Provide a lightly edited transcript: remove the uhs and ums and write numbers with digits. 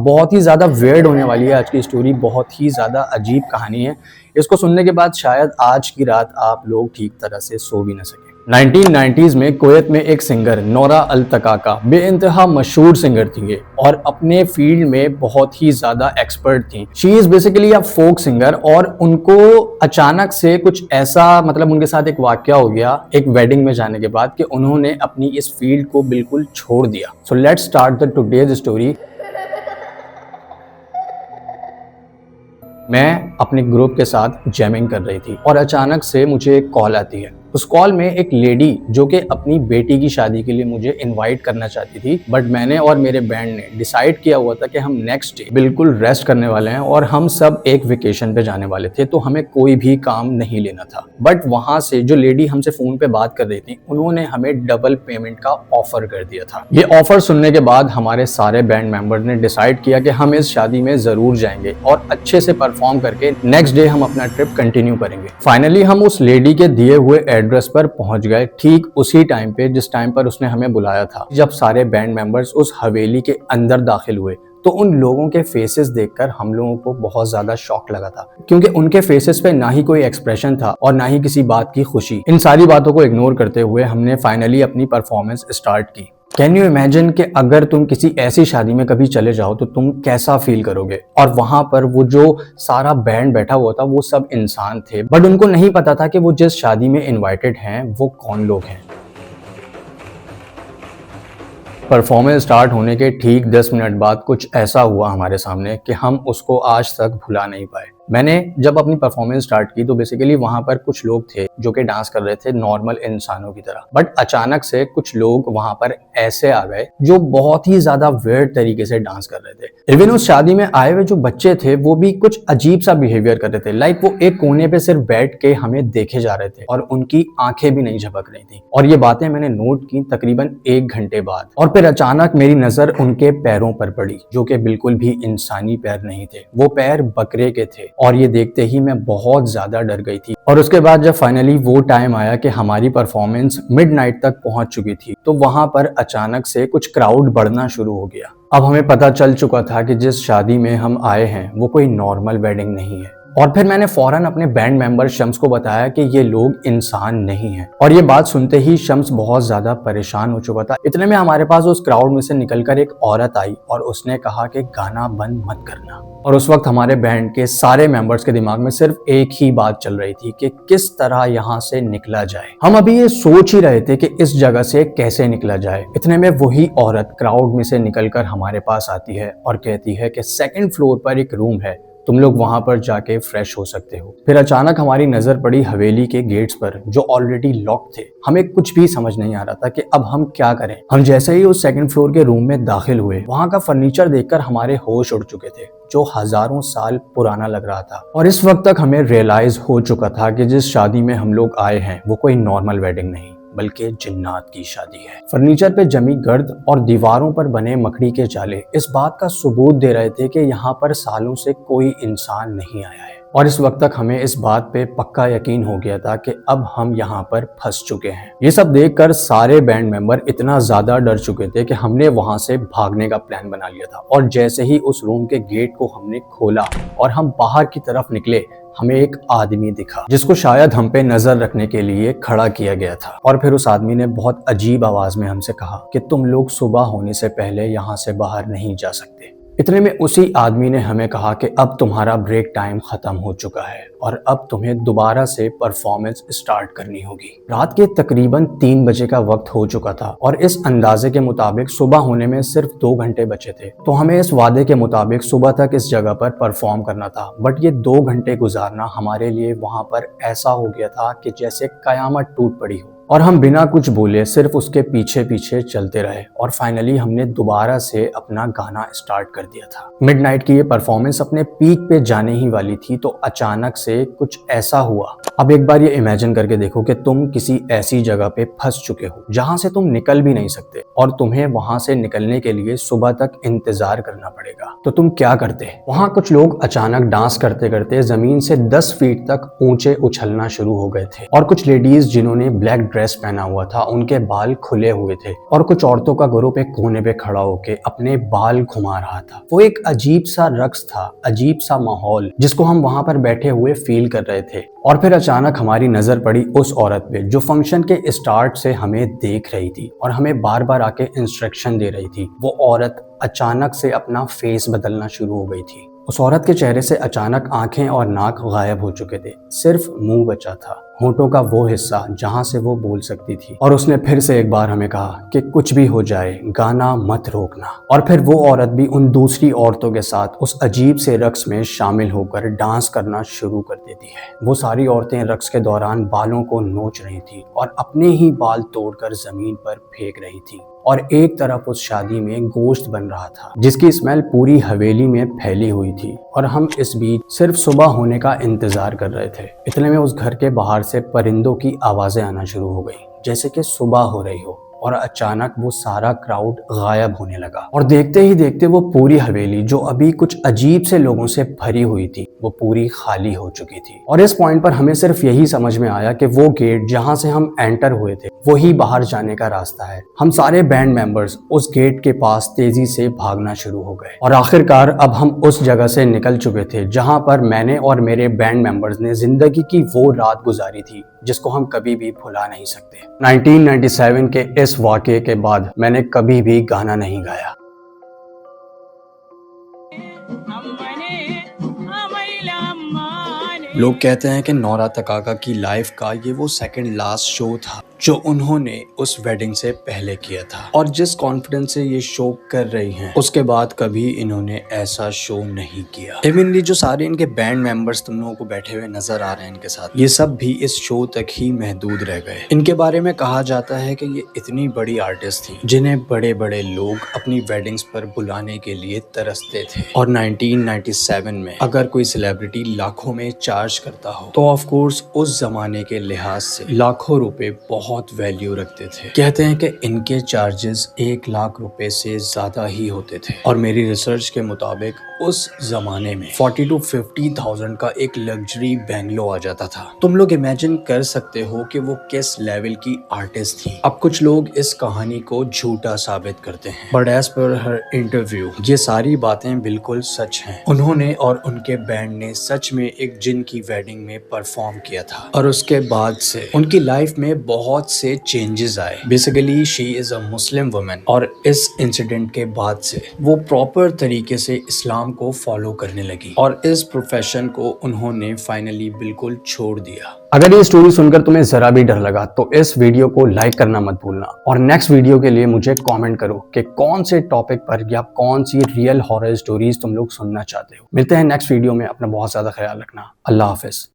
बहुत ही ज़्यादा वियर्ड होने वाली है आज की स्टोरी, बहुत ही ज़्यादा अजीब कहानी है। इसको सुनने के बाद शायद आज की रात आप लोग ठीक तरह से सो भी ना सके। 1990s में कुवैत में एक सिंगर नोरा अल तकाका बेइंतहा मशहूर सिंगर थी ये और अपने फील्ड में बहुत ही ज़्यादा एक्सपर्ट थी। She is basically a folk singer और उनको अचानक से कुछ ऐसा उनके साथ एक वाकया हो गया एक वेडिंग में जाने के बाद कि उन्होंने अपनी इस फील्ड को बिल्कुल छोड़ दिया। So let's start the today's story. मैं अपने ग्रुप के साथ जैमिंग कर रही थी और अचानक से मुझे एक कॉल आती है। उस कॉल में एक लेडी जो कि अपनी बेटी की शादी के लिए मुझे इनवाइट करना चाहती थी, बट मैंने और मेरे बैंड ने डिसाइड किया हुआ था कि हम नेक्स्ट डे बिल्कुल रेस्ट करने वाले हैं और हम सब एक वेकेशन पे जाने वाले थे, तो हमें कोई भी काम नहीं लेना था। बट वहां से जो लेडी हमसे फोन पे बात कर रही थी उन्होंने हमें डबल पेमेंट का ऑफर कर दिया था। ये ऑफर सुनने के बाद हमारे सारे बैंड मेंबर ने डिसाइड किया कि हम इस शादी में जरूर जाएंगे और अच्छे से परफॉर्म करके नेक्स्ट डे हम अपना ट्रिप कंटिन्यू करेंगे। फाइनली हम उस लेडी के दिए हुए एड्रेस पर पहुंच गए ठीक उसी टाइम पे जिस टाइम पर उसने हमें बुलाया था। जब सारे बैंड मेंबर्स उस हवेली के अंदर दाखिल हुए तो उन लोगों के फेसेस देखकर हम लोगों को बहुत ज्यादा शॉक लगा था, क्योंकि उनके फेसेस पे ना ही कोई एक्सप्रेशन था और ना ही किसी बात की खुशी। इन सारी बातों को इग्नोर करते हुए हमने फाइनली अपनी परफॉर्मेंस स्टार्ट की। कैन यू इमेजिन कि अगर तुम किसी ऐसी शादी में कभी चले जाओ तो तुम कैसा फील करोगे। और वहां पर वो जो सारा बैंड बैठा हुआ था वो सब इंसान थे, बट उनको नहीं पता था कि वो जिस शादी में इनवाइटेड हैं वो कौन लोग हैं। परफॉर्मेंस स्टार्ट होने के ठीक 10 मिनट बाद कुछ ऐसा हुआ हमारे सामने कि हम उसको आज तक भुला नहीं पाए। मैंने जब अपनी परफॉर्मेंस स्टार्ट की तो बेसिकली वहां पर कुछ लोग थे जो कि डांस कर रहे थे नॉर्मल इंसानों की तरह, बट अचानक से कुछ लोग वहां पर ऐसे आ गए जो बहुत ही ज्यादा वियर्ड तरीके से डांस कर रहे थे। इवन उस शादी में आए हुए जो बच्चे थे वो भी कुछ अजीब सा बिहेवियर कर रहे थे, लाइक वो एक कोने पे सिर्फ बैठ के हमें देखे जा रहे थे और उनकी आंखें भी नहीं झपक रही थी। और ये बातें मैंने नोट की तकरीबन 1 घंटे बाद, और फिर अचानक मेरी नजर उनके पैरों पर पड़ी जो कि बिल्कुल भी इंसानी पैर नहीं थे, वो पैर बकरे के थे। और ये देखते ही मैं बहुत ज्यादा डर गई थी। और उसके बाद जब फाइनली वो टाइम आया कि हमारी परफॉर्मेंस मिडनाइट तक पहुंच चुकी थी तो वहां पर अचानक से कुछ क्राउड बढ़ना शुरू हो गया। अब हमें पता चल चुका था कि जिस शादी में हम आए हैं वो कोई नॉर्मल वेडिंग नहीं है। और फिर मैंने फौरन अपने बैंड मेंबर शम्स को बताया कि ये लोग इंसान नहीं हैं। और ये बात सुनते ही शम्स बहुत ज्यादा परेशान हो चुका था। इतने में हमारे पास उस क्राउड में से निकलकर एक औरत आई और उसने कहा कि गाना बंद मत करना। और उस वक्त हमारे बैंड के सारे मेंबर्स के दिमाग में सिर्फ एक ही बात चल रही थी कि किस तरह यहाँ से निकला जाए। हम अभी ये सोच ही रहे थे कि इस जगह से कैसे निकला जाए। इतने में वही औरत क्राउड में से निकलकर हमारे पास आती है और कहती है कि 2nd फ्लोर पर एक रूम है, तुम लोग वहां पर जाके फ्रेश हो सकते हो। फिर अचानक हमारी नजर पड़ी हवेली के गेट्स पर जो ऑलरेडी लॉक थे। हमें कुछ भी समझ नहीं आ रहा था कि अब हम क्या करें। हम जैसे ही उस 2nd फ्लोर के रूम में दाखिल हुए वहां का फर्नीचर देखकर हमारे होश उड़ चुके थे, जो हजारों साल पुराना लग रहा था। और इस वक्त तक हमें रियलाइज हो चुका था कि जिस शादी में हम लोग आए हैं वो कोई नॉर्मल वेडिंग नहीं बल्कि जिन्नात की शादी है। फर्नीचर पे जमी गर्द और दीवारों पर बने मकड़ी के जाले इस बात का सबूत दे रहे थे कि यहाँ पर सालों से कोई इंसान नहीं आया है। और इस वक्त तक हमें इस बात पे पक्का यकीन हो गया था कि अब हम यहाँ पर फंस चुके हैं। ये सब देखकर सारे बैंड मेंबर इतना ज्यादा डर चुके थे कि हमने वहां से भागने का प्लान बना लिया था। और जैसे ही उस रूम के गेट को हमने खोला और हम बाहर की तरफ निकले, हमें एक आदमी दिखा जिसको शायद हम पे नजर रखने के लिए खड़ा किया गया था। और फिर उस आदमी ने बहुत अजीब आवाज में हमसे कहा कि तुम लोग सुबह होने से पहले यहाँ से बाहर नहीं जा सकते। इतने में उसी आदमी ने हमें कहा कि अब तुम्हारा ब्रेक टाइम खत्म हो चुका है और अब तुम्हें दोबारा से परफॉर्मेंस स्टार्ट करनी होगी। रात के तकरीबन 3 बजे का वक्त हो चुका था और इस अंदाजे के मुताबिक सुबह होने में सिर्फ 2 घंटे बचे थे। तो हमें इस वादे के मुताबिक सुबह तक इस जगह पर परफॉर्म करना था, बट ये 2 घंटे गुजारना हमारे लिए वहां पर ऐसा हो गया था कि जैसे कयामत टूट पड़ी हो। और हम बिना कुछ बोले सिर्फ उसके पीछे पीछे चलते रहे और फाइनली हमने दोबारा से अपना गाना स्टार्ट कर दिया था। मिडनाइट की ये परफॉर्मेंस अपने पीक पे जाने ही वाली थी तो अचानक से कुछ ऐसा हुआ। अब एक बार ये इमेजिन करके देखो कि तुम किसी ऐसी जगह पे फंस चुके हो जहां से तुम निकल भी नहीं सकते और तुम्हें वहां से निकलने के लिए सुबह तक इंतजार करना पड़ेगा। तो तुम क्या करते? वहां कुछ लोग अचानक डांस करते करते जमीन से 10 फीट तक ऊंचे उछलना शुरू हो गए थे और कुछ लेडीज जिन्होंने ब्लैक ड्रेस पहना हुआ था, उनके बाल खुले हुए थे और कुछ औरतों का ग्रुप एक कोने पे खड़ा होके अपने बाल घुमा रहा था। वो एक अजीब सा रक्स था, अजीब सा माहौल जिसको हम वहां पर बैठे हुए फील कर रहे थे। और फिर अचानक हमारी नजर पड़ी उस औरत पे जो फंक्शन के स्टार्ट से हमें देख रही थी और हमें बार बार आके इंस्ट्रक्शन दे रही थी। वो औरत अचानक से अपना फेस बदलना शुरू हो गई थी। उस औरत के चेहरे से अचानक आंखें और नाक गायब हो चुके थे, सिर्फ मुंह बचा था, होठों का वो हिस्सा जहां से वो बोल सकती थी। और उसने फिर से एक बार हमें कहा कि कुछ भी हो जाए गाना मत रोकना। और फिर वो औरत भी उन दूसरी औरतों के साथ उस अजीब से रक्स में शामिल होकर डांस करना शुरू कर देती है। वो सारी औरतें रक्स के दौरान बालों को नोच रही थी और अपने ही बाल तोड़कर जमीन पर फेंक रही थी। और एक तरफ उस शादी में गोश्त बन रहा था जिसकी स्मेल पूरी हवेली में फैली हुई थी। और हम इस बीच सिर्फ सुबह होने का इंतजार कर रहे थे। इतने में उस घर के बाहर से परिंदों की आवाजें आना शुरू हो गई, जैसे कि सुबह हो रही हो। और अचानक वो सारा क्राउड गायब होने लगा और देखते ही देखते वो पूरी हवेली जो अभी कुछ अजीब से लोगों से भरी हुई थी वो पूरी खाली हो चुकी थी। और इस पॉइंट पर हमें सिर्फ यही समझ में आया कि वो गेट जहां से हम एंटर हुए थे वही बाहर जाने का रास्ता है। हम सारे बैंड मेंबर्स उस गेट के पास तेजी से भागना शुरू हो गए और आखिरकार अब हम उस जगह से निकल चुके थे जहां पर मैंने और मेरे बैंड मेंबर्स ने जिंदगी की वो रात गुजारी थी जिसको हम कभी भी भुला नहीं सकते। 1997 के इस वाकये के बाद मैंने कभी भी गाना नहीं गाया। लोग कहते हैं कि नौरा तकाका की लाइफ का ये वो सेकंड लास्ट शो था जो उन्होंने उस वेडिंग से पहले किया था। और जिस कॉन्फिडेंस से ये शो कर रही हैं उसके बाद कभी इन्होंने ऐसा शो नहीं किया। इवनली जो सारे इनके बैंड मेंबर्स तुम लोगों को बैठे हुए नजर आ रहे हैं इनके साथ, ये सब भी इस शो तक ही महदूद रह गए। इनके बारे में कहा जाता है कि ये इतनी बड़ी आर्टिस्ट थी जिन्हें बड़े बड़े लोग अपनी वेडिंग्स पर बुलाने के लिए तरसते थे। और 1997 में अगर कोई सेलिब्रिटी लाखों में चार्ज करता हो तो ऑफ कोर्स उस जमाने के लिहाज से लाखों रुपए बहुत वैल्यू रखते थे। कहते हैं कि इनके चार्जेस 1 लाख रुपए से ज्यादा ही होते थे। और मेरी रिसर्च के मुताबिक उस जमाने में 40 to 50,000 का एक लग्जरी बैंगलो आ जाता था। तुम लोग इमेजिन कर सकते हो कि वो किस लेवल की आर्टिस्ट थी। अब कुछ लोग इस कहानी को झूठा साबित करते हैं, but as per her interview ये सारी बातें बिल्कुल सच हैं। उन्होंने और उनके बैंड ने सच में एक जिन की वेडिंग में परफॉर्म किया था और उसके बाद से उनकी लाइफ में बहुत से चेंजेस आए। Basically she is a Muslim women और इस इंसिडेंट के बाद से वो प्रॉपर तरीके से इस्लाम को फॉलो करने लगी और इस प्रोफेशन को उन्होंने फाइनली बिल्कुल छोड़ दिया। अगर ये स्टोरी सुनकर तुम्हें जरा भी डर लगा तो इस वीडियो को लाइक करना मत भूलना और नेक्स्ट वीडियो के लिए मुझे कमेंट करो कि कौन से टॉपिक पर या कौन सी रियल हॉरर स्टोरीज तुम लोग सुनना चाहते हो। मिलते हैं नेक्स्ट वीडियो में। अपना बहुत ज्यादा ख्याल रखना। अल्लाह हाफिज।